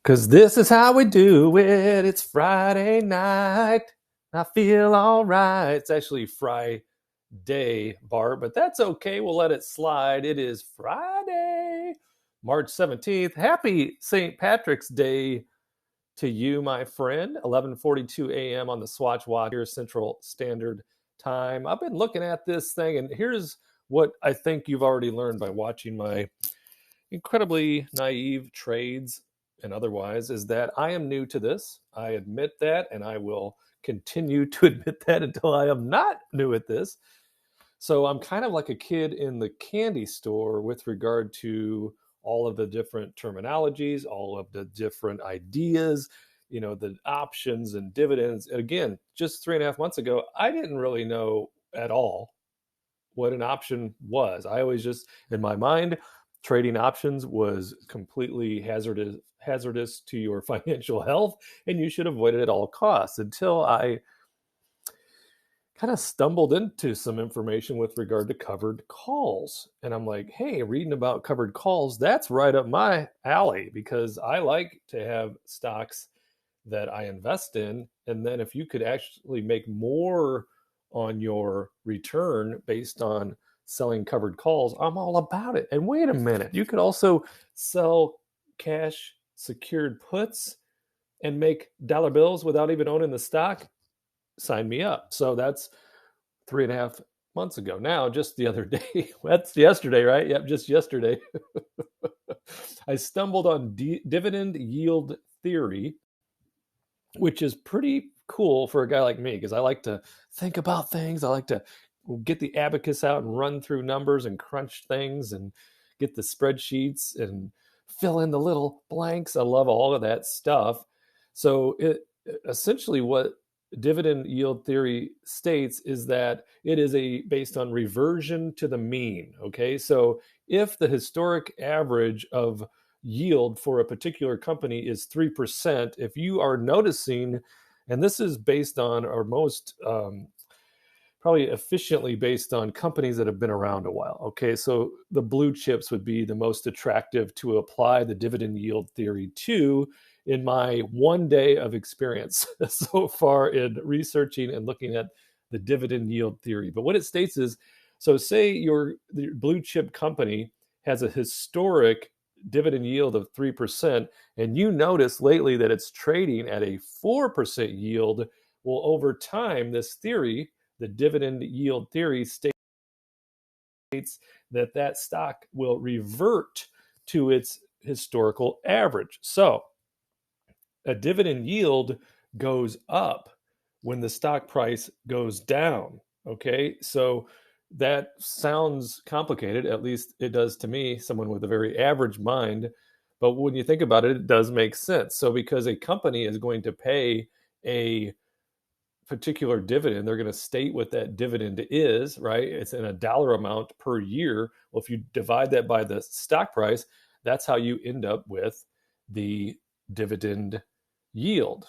'Cause this is how we do it. It's Friday night. I feel all right. It's actually Friday, Bart, but that's okay. We'll let it slide. It is Friday, March 17th. Happy St. Patrick's Day to you, my friend. 11:42 a.m. on the Swatch Watch here, Central Standard Time. I've been looking at this thing, and here's what I think you've already learned by watching my incredibly naive trades and otherwise, is that I am new to this. I admit that, and I will continue to admit that until I am not new at this. So I'm kind of like a kid in the candy store with regard to all of the different terminologies, all of the different ideas, the options and dividends. And again, just 3.5 months ago, I didn't really know at all what an option was. I always just, in my mind, trading options was completely hazardous to your financial health, and you should avoid it at all costs until I kind of stumbled into some information with regard to covered calls. And I'm like, hey, reading about covered calls, that's right up my alley because I like to have stocks that I invest in. And then if you could actually make more on your return based on selling covered calls, I'm all about it. And wait a minute, you could also sell cash secured puts and make dollar bills without even owning the stock. Sign me up. So that's 3.5 months ago. Now, just the other day, that's yesterday, right? Yep, just yesterday, I stumbled on dividend yield theory, which is pretty cool for a guy like me because I like to think about things. I like to get the abacus out and run through numbers and crunch things and get the spreadsheets and fill in the little blanks. I love all of that stuff. So it essentially what dividend yield theory states is that it is based on reversion to the mean. Okay, so if the historic average of yield for a particular company is 3%, if you are noticing, and this is based on our most probably efficiently based on companies that have been around a while. Okay, so the blue chips would be the most attractive to apply the dividend yield theory to in my 1 day of experience so far in researching and looking at the dividend yield theory. But what it states is, so say your blue chip company has a historic dividend yield of 3%, and you notice lately that it's trading at a 4% yield. Well, over time, this theory, the dividend yield theory, states that stock will revert to its historical average. So a dividend yield goes up when the stock price goes down. Okay, so that sounds complicated, at least it does to me, someone with a very average mind. But when you think about it, it does make sense. So because a company is going to pay a particular dividend, they're going to state what that dividend is, right? It's in a dollar amount per year. Well, if you divide that by the stock price, that's how you end up with the dividend yield.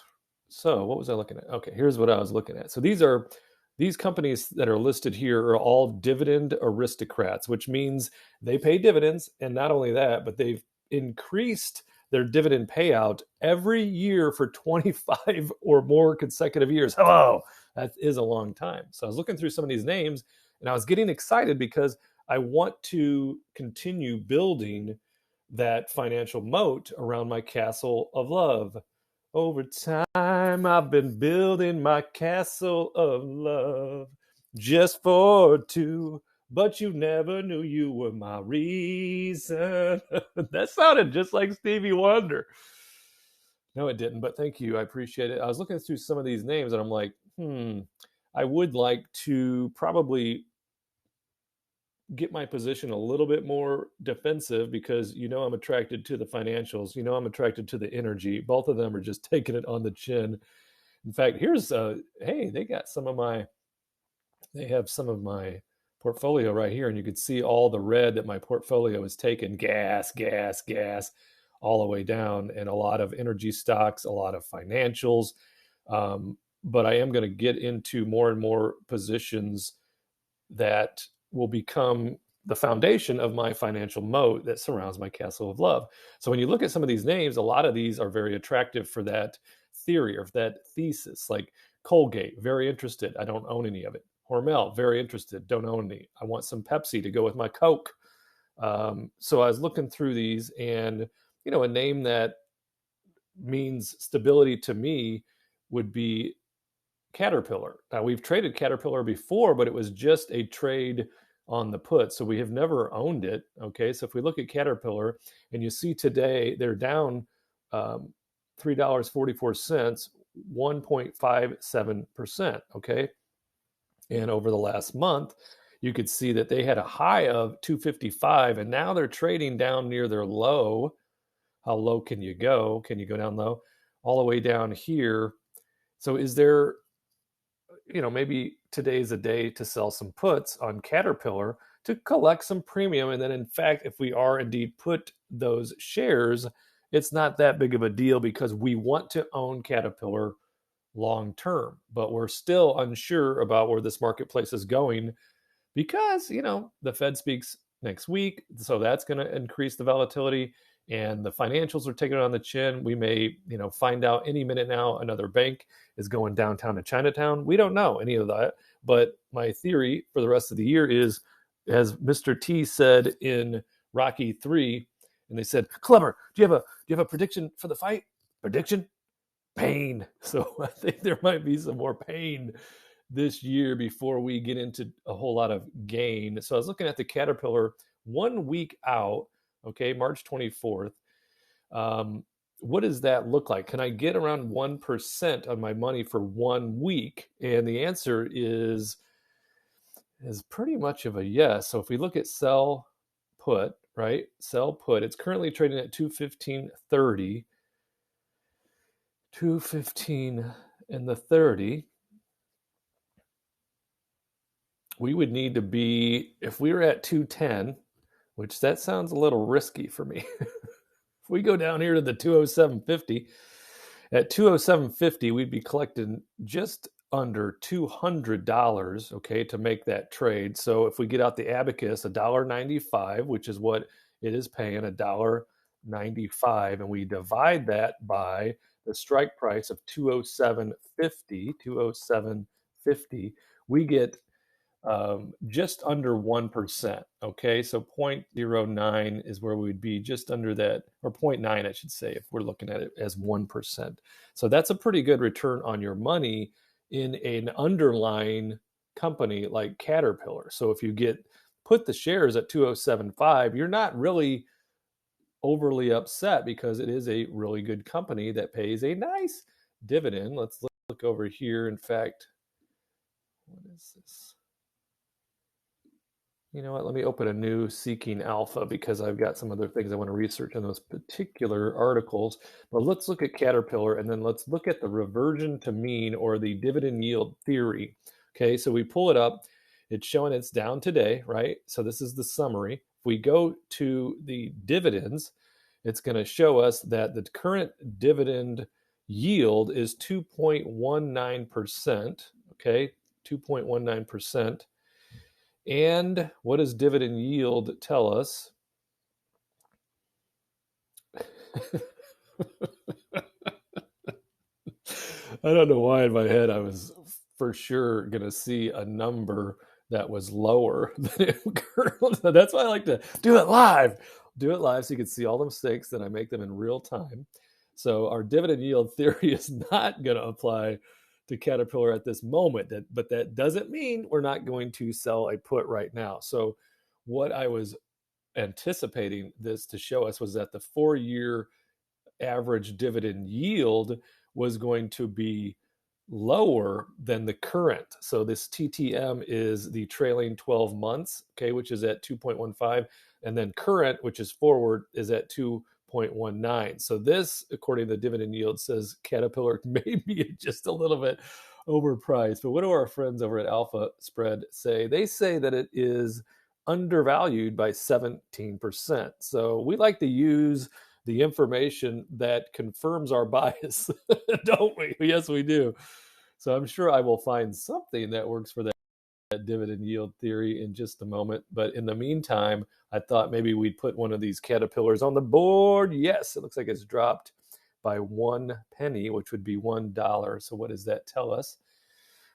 So what was I looking at? Okay, here's what I was looking at. So these companies that are listed here are all dividend aristocrats, which means they pay dividends. And not only that, but they've increased their dividend payout every year for 25 or more consecutive years. Hello, that is a long time. So I was looking through some of these names and I was getting excited because I want to continue building that financial moat around my castle of love. Over time, I've been building my castle of love just for two, but you never knew you were my reason. That sounded just like Stevie Wonder. No, it didn't, but thank you. I appreciate it. I was looking through some of these names and I'm like, I would like to probably get my position a little bit more defensive because I'm attracted to the financials, I'm attracted to the energy. Both of them are just taking it on the chin. In fact, here's hey, they have some of my portfolio right here, and you can see all the red that my portfolio has taken. Gas, all the way down, and a lot of energy stocks, a lot of financials. But I am going to get into more and more positions that will become the foundation of my financial moat that surrounds my castle of love. So when you look at some of these names, a lot of these are very attractive for that theory or that thesis. Like Colgate, very interested. I don't own any of it. Hormel, very interested. Don't own any. I want some Pepsi to go with my Coke. So I was looking through these, and a name that means stability to me would be Caterpillar. Now, we've traded Caterpillar before, but it was just a trade on the put. So we have never owned it. Okay. So if we look at Caterpillar and you see today they're down $3.44, 1.57%. Okay. And over the last month, you could see that they had a high of 255, and now they're trading down near their low. How low can you go? Can you go down low? All the way down here. So is there, maybe today's a day to sell some puts on Caterpillar to collect some premium. And then, in fact, if we are indeed put those shares, it's not that big of a deal because we want to own Caterpillar long term, but we're still unsure about where this marketplace is going because, the Fed speaks next week. So that's going to increase the volatility, and the financials are taking it on the chin. We may, find out any minute now another bank is going downtown to Chinatown. We don't know any of that. But my theory for the rest of the year is, as Mr. T said in Rocky 3, and they said, "Clever, do you have a prediction for the fight?" Prediction? Pain. So I think there might be some more pain this year before we get into a whole lot of gain. So I was looking at the Caterpillar 1 week out, okay, March 24th. What does that look like? Can I get around 1% on my money for 1 week? And the answer is pretty much of a yes. So if we look at sell put, right? Sell put, it's currently trading at 215.30. 215 and the 30. We would need to be, if we were at 210, which that sounds a little risky for me. If we go down here to the 207.50, at 207.50, we'd be collecting just under $200, okay, to make that trade. So if we get out the abacus, $1.95, which is what it is paying, $1.95, and we divide that by the strike price of 207.50, we get just under 1%. Okay, so 0.09 is where we would be, just under that, or 0.9, I should say, if we're looking at it as 1%. So that's a pretty good return on your money in an underlying company like Caterpillar. So if you put the shares at 207.5, you're not really overly upset because it is a really good company that pays a nice dividend. Let's look over here. In fact, what is this? You know what? Let me open a new Seeking Alpha because I've got some other things I want to research in those particular articles. But let's look at Caterpillar, and then let's look at the reversion to mean, or the dividend yield theory. Okay, so we pull it up. It's showing it's down today, right? So this is the summary. If we go to the dividends, it's going to show us that the current dividend yield is 2.19%. Okay, 2.19%. And what does dividend yield tell us? I don't know why in my head I was for sure going to see a number that was lower than it currently. That's why I like to do it live. Do it live so you can see all the mistakes, that I make them in real time. So our dividend yield theory is not going to apply to Caterpillar at this moment, but that doesn't mean we're not going to sell a put right now. So what I was anticipating this to show us was that the 4-year average dividend yield was going to be lower than the current. So this TTM is the trailing 12 months, okay, which is at 2.15, and then current, which is forward, is at 2.19. So this, according to the dividend yield, says Caterpillar may be just a little bit overpriced. But what do our friends over at Alpha Spread say? They say that it is undervalued by 17%. So we like to use the information that confirms our bias, don't we? Yes, we do. So I'm sure I will find something that works for that. that dividend yield theory in just a moment. But in the meantime, I thought maybe we'd put one of these caterpillars on the board. Yes, it looks like it's dropped by 1 penny, which would be $1. So what does that tell us?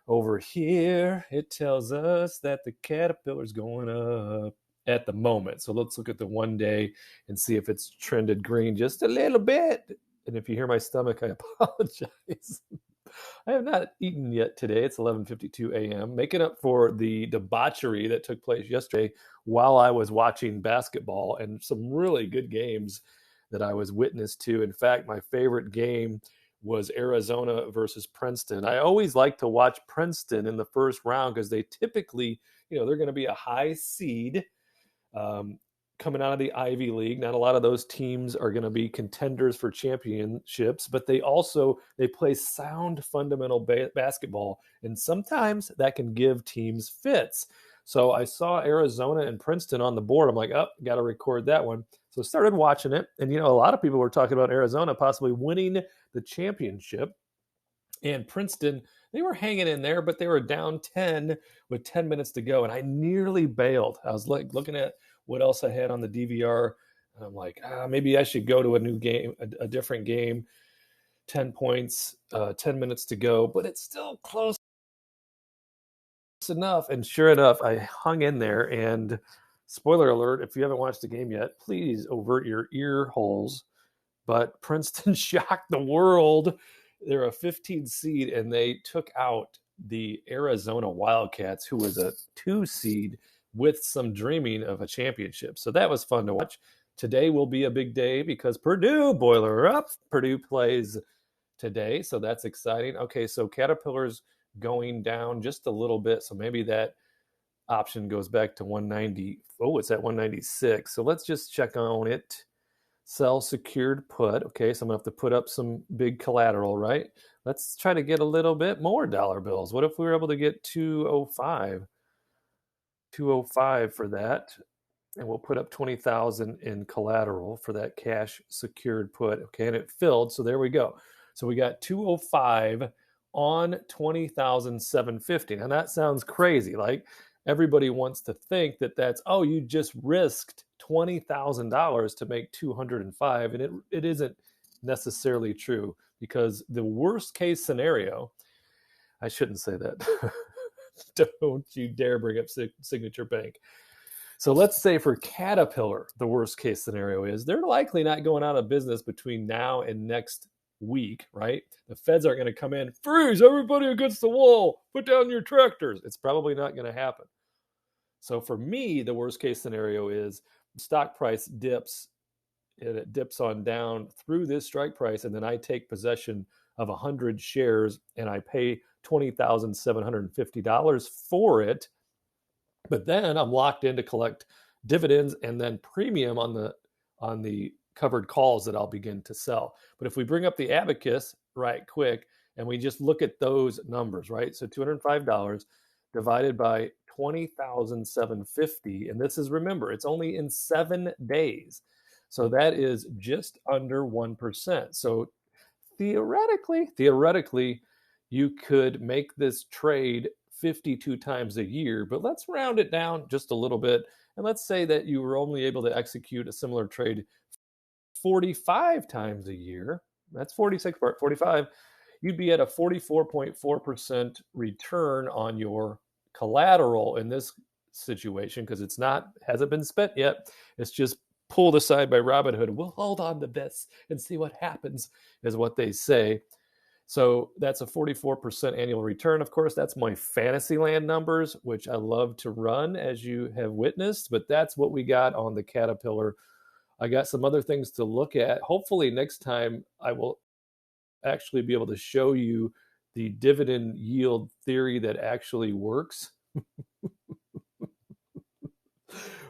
Over here, it tells us that the caterpillar's going up at the moment. So let's look at the 1 day and see if it's trended green just a little bit. And if you hear my stomach, I apologize. I have not eaten yet today. It's 11:52 a.m., making up for the debauchery that took place yesterday while I was watching basketball and some really good games that I was witness to. In fact, my favorite game was Arizona versus Princeton. I always like to watch Princeton in the first round because they typically, they're going to be a high seed coming out of the Ivy League. Not a lot of those teams are going to be contenders for championships, but they play sound fundamental basketball, and sometimes that can give teams fits. So I saw Arizona and Princeton on the board. I'm like, got to record that one. So I started watching it, and a lot of people were talking about Arizona possibly winning the championship. And Princeton, they were hanging in there, but they were down 10 with 10 minutes to go, and I nearly bailed. I was like looking at what else I had on the DVR, and I'm like, maybe I should go to a new game, a different game. 10 points, 10 minutes to go, but it's still close enough. And sure enough, I hung in there. And spoiler alert, if you haven't watched the game yet, please avert your ear holes. But Princeton shocked the world. They're a 15 seed, and they took out the Arizona Wildcats, who was a 2 seed with some dreaming of a championship. So that was fun to watch. Today will be a big day because Purdue, boiler up. Purdue plays today, so that's exciting. Okay, so Caterpillar's going down just a little bit, so maybe that option goes back to 190. Oh, it's at 196. So let's just check on it. Sell secured put. Okay, so I'm going to have to put up some big collateral, right? Let's try to get a little bit more dollar bills. What if we were able to get 205? 205 for that. And we'll put up 20,000 in collateral for that cash secured put. Okay, and it filled. So there we go. So we got 205 on 20,750. Now that sounds crazy. Like everybody wants to think that that's, you just risked $20,000 to make 205, and it isn't necessarily true, because the worst case scenario, I shouldn't say that. Don't you dare bring up Signature Bank. So let's say for Caterpillar, the worst case scenario is they're likely not going out of business between now and next week, right? The feds aren't going to come in, freeze everybody against the wall, put down your tractors. It's probably not going to happen. So for me, the worst case scenario is stock price dips, and it dips on down through this strike price, and then I take possession of 100 shares and I pay $20,750 for it. But then I'm locked in to collect dividends and then premium on the covered calls that I'll begin to sell. But if we bring up the abacus right quick and we just look at those numbers, right? So $205 divided by 20,750, and this is, remember, it's only in 7 days. So that is just under 1%. So theoretically, you could make this trade 52 times a year, but let's round it down just a little bit. And let's say that you were only able to execute a similar trade 45 times a year. That's 46 part 45. You'd be at a 44.4% return on your collateral in this situation, because hasn't been spent yet. It's just pulled aside by Robinhood. We'll hold on to this and see what happens, is what they say. So that's a 44% annual return. Of course, that's my Fantasyland numbers, which I love to run, as you have witnessed, but that's what we got on the Caterpillar. I got some other things to look at. Hopefully next time I will actually be able to show you the dividend yield theory that actually works.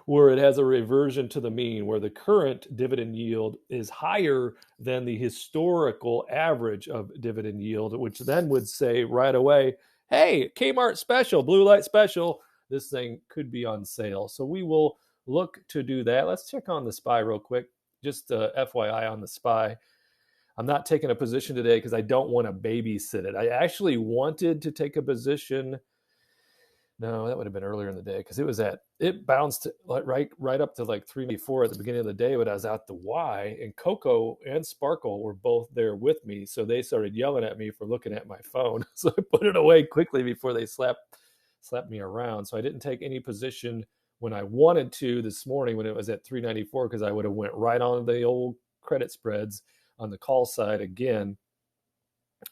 Where it has a reversion to the mean, where the current dividend yield is higher than the historical average of dividend yield, which then would say right away, hey, Kmart special, blue light special, this thing could be on sale. So we will look to do that. Let's check on the SPY real quick. Just FYI on the SPY. I'm not taking a position today because I don't want to babysit it. I actually wanted to take a position No, that would have been earlier in the day because it bounced right up to like 394 at the beginning of the day when I was out the Y, and Coco and Sparkle were both there with me, so they started yelling at me for looking at my phone. So I put it away quickly before they slapped me around. So I didn't take any position when I wanted to this morning when it was at 394 because I would have went right on the old credit spreads on the call side again.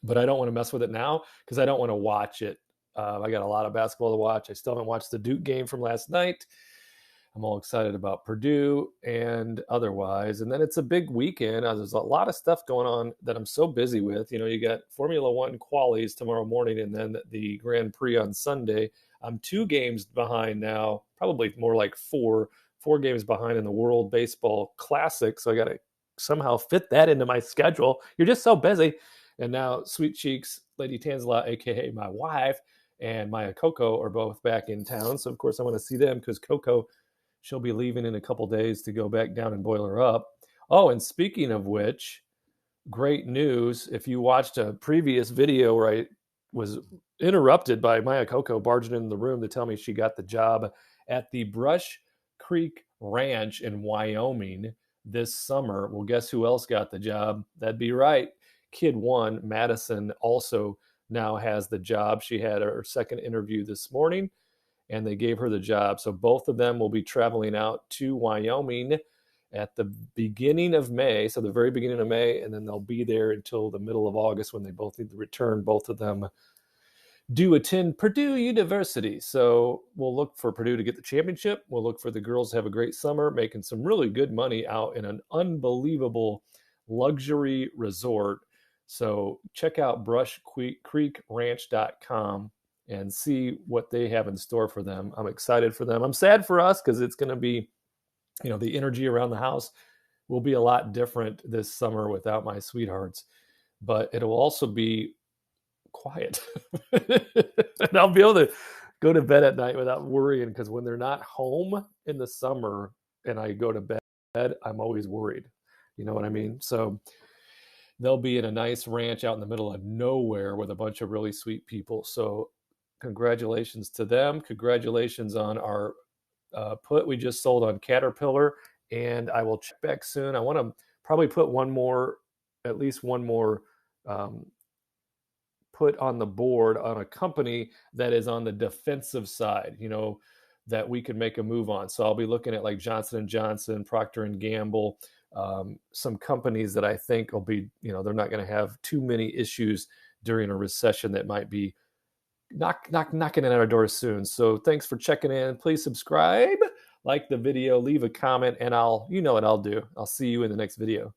But I don't want to mess with it now because I don't want to watch it. I got a lot of basketball to watch. I still haven't watched the Duke game from last night. I'm all excited about Purdue and otherwise. And then it's a big weekend. There's a lot of stuff going on that I'm so busy with. You got Formula One qualies tomorrow morning and then the Grand Prix on Sunday. I'm 2 games behind now, probably more like four games behind in the World Baseball Classic. So I got to somehow fit that into my schedule. You're just so busy. And now Sweet Cheeks, Lady Tanzala, aka my wife, and Maya Coco are both back in town. So of course I want to see them because Coco, she'll be leaving in a couple days to go back down and boil her up. Oh, and speaking of which, great news. If you watched a previous video where I was interrupted by Maya Coco barging in the room to tell me she got the job at the Brush Creek Ranch in Wyoming this summer. Well, guess who else got the job? That'd be right. Kid 1, Madison, also now has the job. She had her second interview this morning and they gave her the job. So both of them will be traveling out to Wyoming at the beginning of May, so the very beginning of May, and then they'll be there until the middle of August when they both need to return. Both of them do attend Purdue University. So we'll look for Purdue to get the championship. We'll look for the girls to have a great summer, making some really good money out in an unbelievable luxury resort. So check out brushcreekranch.com and see what they have in store for them. I'm excited for them. I'm sad for us because it's going to be, the energy around the house will be a lot different this summer without my sweethearts, but it will also be quiet. And I'll be able to go to bed at night without worrying because when they're not home in the summer and I go to bed, I'm always worried. You know what I mean? So they'll be in a nice ranch out in the middle of nowhere with a bunch of really sweet people. So congratulations to them. Congratulations on our put we just sold on Caterpillar. And I will check back soon. I want to probably put at least one more put on the board on a company that is on the defensive side, that we could make a move on. So I'll be looking at like Johnson & Johnson, Procter & Gamble, some companies that I think will be, they're not going to have too many issues during a recession that might be knocking at our doors soon. So thanks for checking in. Please subscribe, like the video, leave a comment, and you know what I'll do. I'll see you in the next video.